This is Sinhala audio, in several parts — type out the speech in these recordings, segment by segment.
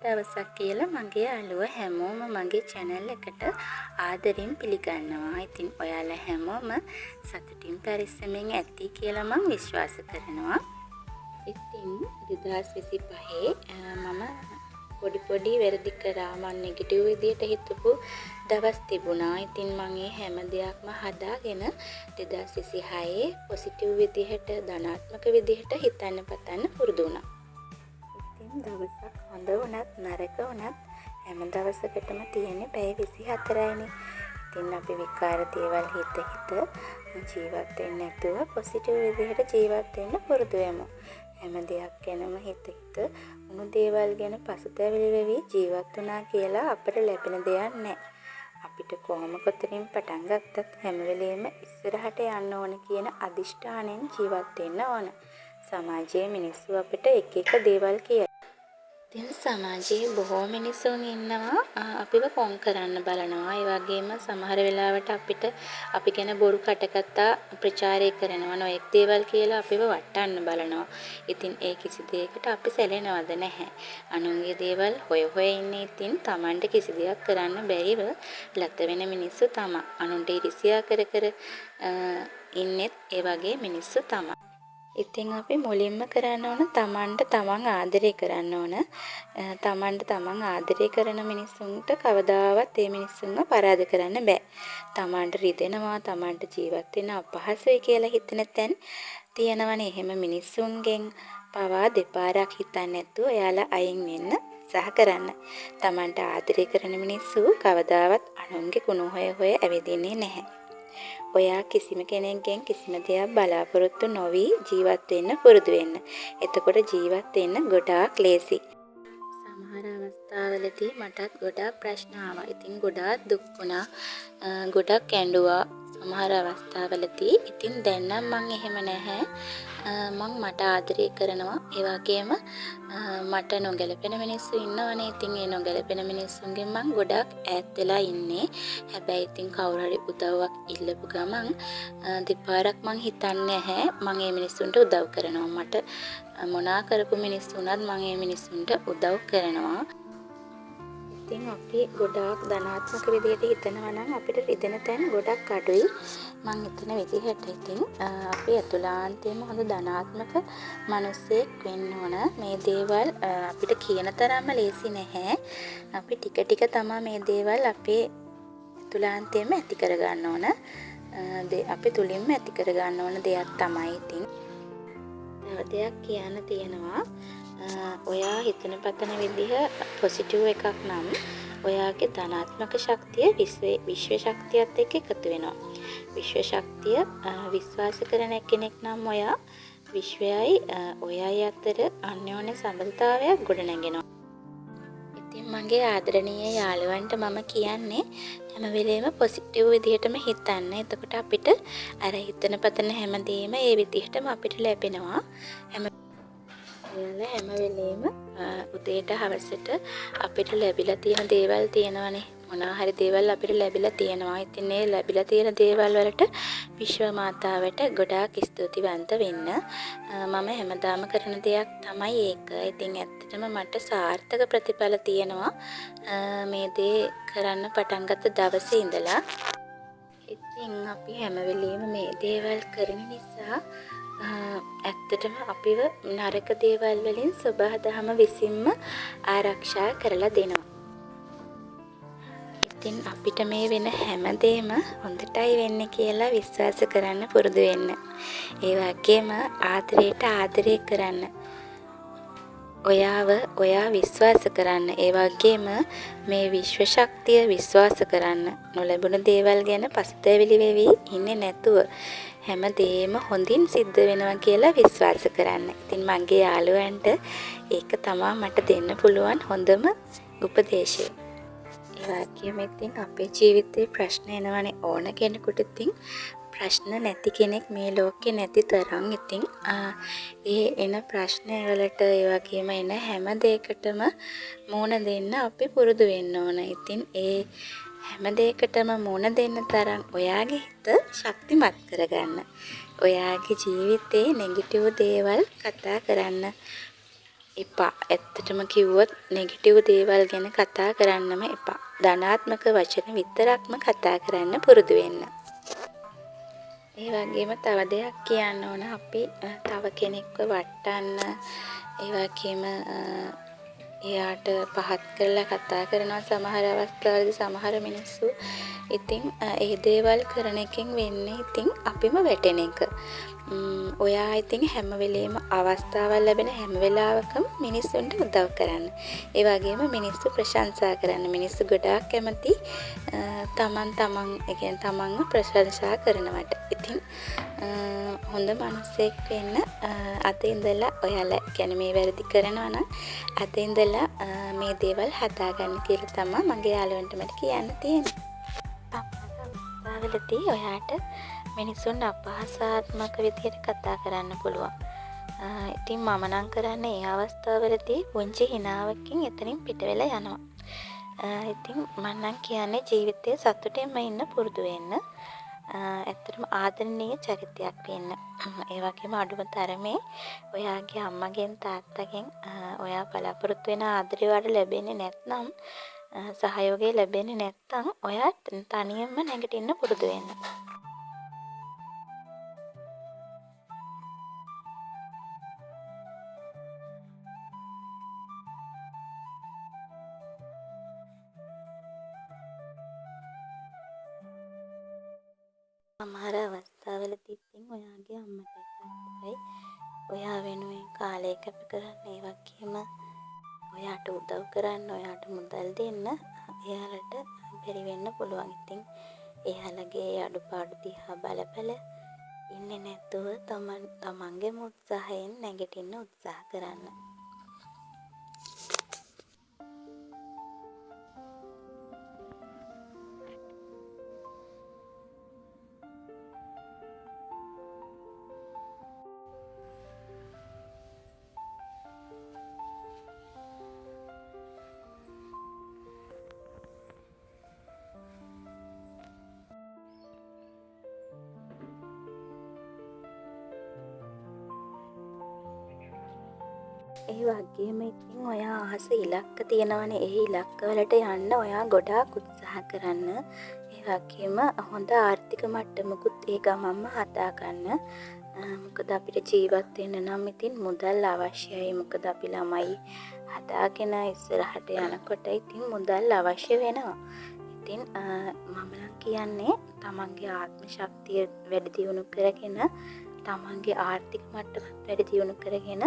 දවසක් කියලා මගේ යාළුවෝ හැමෝම මගේ channel එකට ආදරෙන් පිළිගන්නවා. ඉතින් ඔයාලා හැමෝම සතුටින් පරිස්සමෙන් ඇති කියලා මම විශ්වාස කරනවා. ඉතින් 2025 මම පොඩි වැරදි කරා. මම නෙගටිව් විදියට හිතපු දවස් තිබුණා. ඉතින් මම මේ හැම දෙයක්ම හදාගෙන 2026 පොසිටිව් විදිහට ධනාත්මක විදිහට හිතන්න පටන් පුරුදු වුණා. ඉතින් දවසක් හොඳ වුණත් නරක වුණත් හැම දවසකටම තියෙන්නේ පැය 24යිනේ. ඉතින් අපි විකාර දේවල් හිත ජීවත් වෙන්නේ නැතුව පොසිටිව් විදිහට ජීවත් වෙන්න පුරුදු වෙමු. හැම දෙයක් ගැනම හිත උණු දේවල් ගැන පසුතැවිලි වෙවි ජීවත් වුණා කියලා අපිට ලැබෙන දෙයක් නැහැ. අපිට කොහොම කොතනින් පටන් ගත්තත් හැම වෙලෙම ඉස්සරහට යන්න ඕන කියන අදිෂ්ඨානෙන් ජීවත් වෙන්න ඕන. සමාජයේ මිනිස්සු අපිට එක දේවල් කියයි. ඉතින් සමාජයේ බොහෝ මිනිසුන් ඉන්නවා අපිව කොන් කරන්න බලනවා. ඒ වගේම සමහර වෙලාවට අපි ගැන බොරු කටකතා ප්‍රචාරය කරනවා. නොඑක් දේවල් කියලා අපිව වටන්න බලනවා. ඉතින් ඒ කිසි දෙයකට අපි සැලෙනවද නැහැ. අනුන්ගේ දේවල් හොය ඉන්නේ. ඉතින් Tamanට කිසි දෙයක් කරන්න බැරිව ලත වෙන මිනිස්සු තමයි. අනුන්ට ඉරිසියා කර ඉන්නෙත් ඒ වගේ මිනිස්සු තමයි. ඉතින් අපි මුලින්ම කරන්න ඕන Tamanට Taman ආදරය කරන්න ඕන. Tamanට Taman ආදරය කරන මිනිස්සුන්ට කවදාවත් ඒ මිනිස්සුන්ව පරාද කරන්න බෑ. Tamanට රිදෙනවා, Tamanට ජීවත් වෙන්න අපහසුයි කියලා හිතන තැන් තියෙනවනේ. එහෙම මිනිස්සුන්ගෙන් පවා දෙපාරක් හිතන්නේ නැතුව එයාලා අයින් වෙන්න උත්සාහ කරන්න. Tamanට ආදරය කරන මිනිස්සු කවදාවත් අනුන්ගේ කුණු හොය ඇවිදින්නේ නැහැ. ඔයා කිසිම කෙනෙක්ගෙන් කිසිම දෙයක් බලාපොරොත්තු නොවි ජීවත් වෙන්න පුරුදු වෙන්න. එතකොට ජීවත් වෙන්න ගොඩාක් ලේසි. සමහර අවස්ථාවලදී මටත් ගොඩාක් ප්‍රශ්න ආවා. ඉතින් ගොඩාක් දුක් වුණා. ගොඩාක් ඇඬුවා සමහර අවස්ථාවලදී. ඉතින් දැන් නම් මං එහෙම නැහැ. මට ආදරය කරනවා. ඒ වගේම මට නොගැලපෙන මිනිස්සු ඉන්නවනේ. ඉතින් ඒ නොගැලපෙන මිනිස්සුන්ගෙන් මං ගොඩාක් ඈත් වෙලා ඉන්නේ. හැබැයි ඉතින් කවුරු හරි උදව්වක් ඉල්ලපු ගමන් දෙපාරක් මං හිතන්නේ නැහැ. මං ඒ මිනිස්සුන්ට උදව් කරනවා. මට මොනා කරපු මිනිස්සු උනත් මං ඒ මිනිස්සුන්ට උදව් කරනවා. ඉතින් අපි ගොඩාක් ධනාත්මක විදිහට හිතනවා නම් අපිට රිදෙන තැන් ගොඩක් අඩුයි. මං හිතන විදිහට ඉතින් අපි අතුලාන්තයෙන්ම හොඳ ධනාත්මක මිනිස්සෙක් වෙන්න ඕන. මේ දේවල් අපිට කියන තරම්ම ලේසි නැහැ. අපි ටික තමයි මේ දේවල් අපේ අතුලාන්තයෙන්ම ඇති කරගන්න ඕන. අපි තුලින්ම ඇති කරගන්න ඕන දෙයක් තමයි. ඉතින් තව දෙයක් කියන්න තියෙනවා. ඔයා හිතන පතන විදිහ පොසිටිව් එකක් නම් ඔයාගේ ධනාත්මක ශක්තිය විශ්ව ශක්තියත් එක්ක එකතු වෙනවා. විශ්ව ශක්තිය විශ්වාස කරන කෙනෙක් නම් ඔයා විශ්වයයි ඔයයි අතර අන්‍යෝන්‍ය සම්බන්ධතාවයක් ගොඩනගෙනවා. ඉතින් මගේ ආදරණීය යාළුවන්ට මම කියන්නේ හැම වෙලේම පොසිටිව් විදිහටම හිතන්න. එතකොට අපිට අර හිතන පතන හැමදේම ඒ විදිහටම අපිට ලැබෙනවා. ඔයාලා හැම වෙලේම උදේට හවසට අපිට ලැබිලා තියෙන දේවල් තියෙනවනේ. මොනවා හරි දේවල් අපිට ලැබිලා තියෙනවා. ඉතින් මේ ලැබිලා තියෙන දේවල් වලට විශ්ව මාතාවට ගොඩාක් ස්තුතිවන්ත වෙන්න. මම හැමදාම කරන දෙයක් තමයි ඒක. ඉතින් ඇත්තටම මට සාර්ථක ප්‍රතිඵල තියෙනවා මේ දේ කරන්න පටන් ගත්ත දවසේ ඉඳලා. ඉතින් අපි හැම වෙලේම මේ දේවල් කරන නිසා ඇත්තටම අපිව නරක දේවල් වලින් සබහදහම විසින්ම ආරක්ෂා කරලා දෙනවා. ඉතින් අපිට මේ වෙන හැමදේම හොඳටයි වෙන්නේ කියලා විශ්වාස කරන්න පුරුදු වෙන්න. ඒ වගේම ආදරයට ආදරය කරන්න. ඔයා විශ්වාස කරන්න. ඒ වගේම මේ විශ්ව ශක්තිය විශ්වාස කරන්න. නොලැබුණ දේවල් ගැන පසුතැවිලි වෙවි ඉන්නේ නැතුව හැමදේම හොඳින් සිද්ධ වෙනවා කියලා විශ්වාස කරන්න. ඉතින් මගේ යාළුවන්ට ඒක තමයි මට දෙන්න පුළුවන් හොඳම උපදේශය. ඒ වගේම ඉතින් අපේ ජීවිතේ ප්‍රශ්න එනවනේ ඕන කෙනෙකුට. ඉතින් ප්‍රශ්න නැති කෙනෙක් මේ ලෝකේ නැති තරම්. ඉතින් ඒ එන ප්‍රශ්න වලට ඒ වගේම එන හැම දෙයකටම මුහුණ දෙන්න අපි පුරුදු වෙන්න ඕන. ඉතින් ඒ හැම දෙයකටම මුහුණ දෙන්න තරම් ඔයාගේ හිත ශක්තිමත් කරගන්න. ඔයාගේ ජීවිතේ නෙගටිව් දේවල් කතා කරන්න එපා. ඇත්තටම කිව්වොත් නෙගටිව් දේවල් ගැන කතා කරන්නම එපා. ධනාත්මක වචන විතරක්ම කතා කරන්න පුරුදු වෙන්න. ඒ වගේම තව දෙයක් කියන්න ඕන අපි තව කෙනෙක්ව වටන්න ඒ වගේම එයාට පහත් කරලා කතා කරනවා සමහර අවස්ථාවලදී සමහර මිනිස්සු. ඉතින් ඒ දේවල් කරන එකෙන් වෙන්නේ ඉතින් අපිම වැටෙන එක. ඔයා ඉතින් හැම වෙලේම අවස්ථාවල් ලැබෙන හැම වෙලාවකම මිනිස්සුන්ට උදව් කරන්න. ඒ වගේම මිනිස්සු ප්‍රශංසා කරන්න. මිනිස්සු ගොඩාක් කැමති ඒ කියන්නේ තමන්ව ප්‍රශංසා කරනවට. ඉතින් හොඳ මිනිස්සෙක් වෙන්න අද ඉඳලා ඔයාලා කියන්නේ මේ වැරදි කරනවා නම් අද ඉඳලා මේ දේවල් හදාගන්න කියලා තමයි මගේ යාළුවන්ට මට කියන්න තියෙන්නේ. අවස්ථාවලදී ඔයාට මිනිසුන් අපහාසාත්මක විදිහට කතා කරන්න පුළුවන්. ඉතින් මම නම් කරන්නේ ඒ අවස්ථාවලදී පුංචි හිනාවකින් එතනින් පිට වෙලා යනවා. ඉතින් මම නම් කියන්නේ ජීවිතේ සතුටින්ම ඉන්න පුරුදු වෙන්න. ඇත්තටම ආදරණීය චරිතයක් වෙන්න. ඒ වගේම අඩුම තරමේ ඔයාගේ අම්මගෙන් තාත්තගෙන් ඔයා බලාපොරොත්තු වෙන ආදරය වල ලැබෙන්නේ නැත්නම් සහයෝගය ලැබෙන්නේ නැත්නම් ඔයා තනියම නැගිටින්න පුරුදු වෙන්න. සමහර අවස්ථාවලදී ඉතින් ඔයාගේ අම්මටයි තාත්තටයි ඔයා වෙනුවෙන් කාලය කැප කරන්න ඒ වගේම ඔයාට උදව් කරන්න ඔයාට මුදල් දෙන්න එයාලට බැරි වෙන්න පුළුවන්. ඉතින් එයාලගේ අඩුපාඩු දිහා බල ඉන්නේ නැතුව තමන්ගේම උත්සාහයෙන් නැගිටින්න උත්සාහ කරන්න. ඒ වගේම ඉතින් ඔයා අහස ඉලක්ක තියෙනවනේ ඒ ඉලක්කවලට යන්න ඔයා ගොඩාක් උත්සාහ කරන්න. ඒ වගේම හොඳ ආර්ථික මට්ටමකුත් ඒ ගමන්ම හදාගන්න. මොකද අපිට ජීවත් වෙන්න නම් ඉතින් මුදල් අවශ්‍යයි. මොකද අපි ළමයි හදාගෙන ඉස්සරහට යනකොට ඉතින් මුදල් අවශ්‍ය වෙනවා. ඉතින් මම නම් කියන්නේ තමන්ගේ ආත්ම ශක්තිය වැඩි දියුණු කරගෙන තමන්ගේ ආර්ථික මට්ටමත් වැඩි දියුණු කරගෙන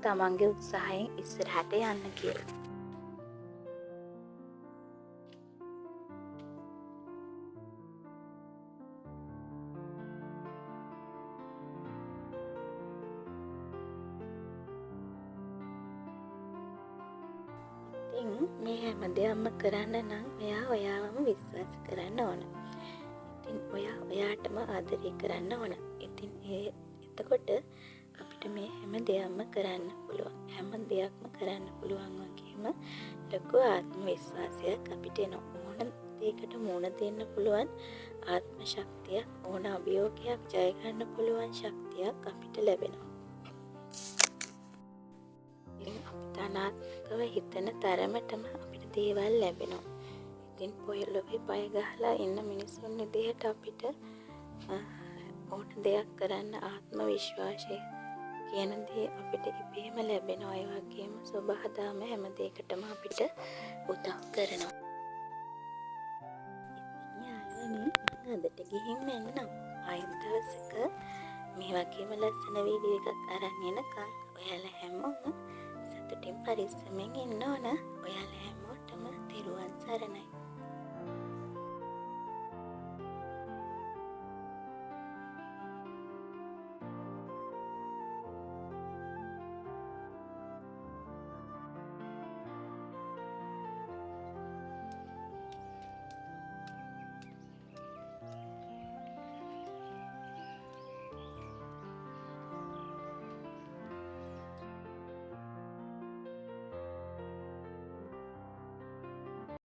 තමන්ගේ උත්සාහයෙන් ඉස්සරහට යන්න කියලා. ඉතින් මේ හැම දෙයක්ම කරන්න නම් ඔයාවම විශ්වාස කරන්න ඕන. ඉතින් ඔයාටම ආදරය කරන්න ඕන. ඉතින් එතකොට අපිට මේ හැම දෙයක්ම කරන්න පුළුවන්. හැම දෙයක්ම කරන්න පුළුවන් වගේම ලොකු ආත්ම විශ්වාසයක් අපිට එනවා. ඕන දෙයකට මුහුණ දෙන්න පුළුවන් ආත්ම ශක්තියක්, ඕන අභියෝගයක් ජය ගන්න පුළුවන් ශක්තියක් අපිට ලැබෙනවා. ධනාත්මකව හිතන තරමටම අපිට දේවල් ලැබෙනවා. ඉතින් පොළොවේ පය ගහලා ඉන්න මිනිසුන් විදිහට අපිට ඕන දෙයක් කරන්න ආත්ම විශ්වාසය කියන දේ අපිට ඉබේම ලැබෙනවා. ඒ වගේම සබහාදම හැම දෙයකටම අපිට උදව් කරනවා. ඉතින් යාළුවනේ මම අදට ගිහින් එන්නම්. ආයෙත් දවසක මේ වගේම ලස්සන වීඩියෝ එකක් අරන් එනකම් ඔයාලා හැමෝම සතුටින් පරිස්සමෙන් ඉන්න ඕන. ඔයාලා හැමෝටම තෙරුවන් සරණයි.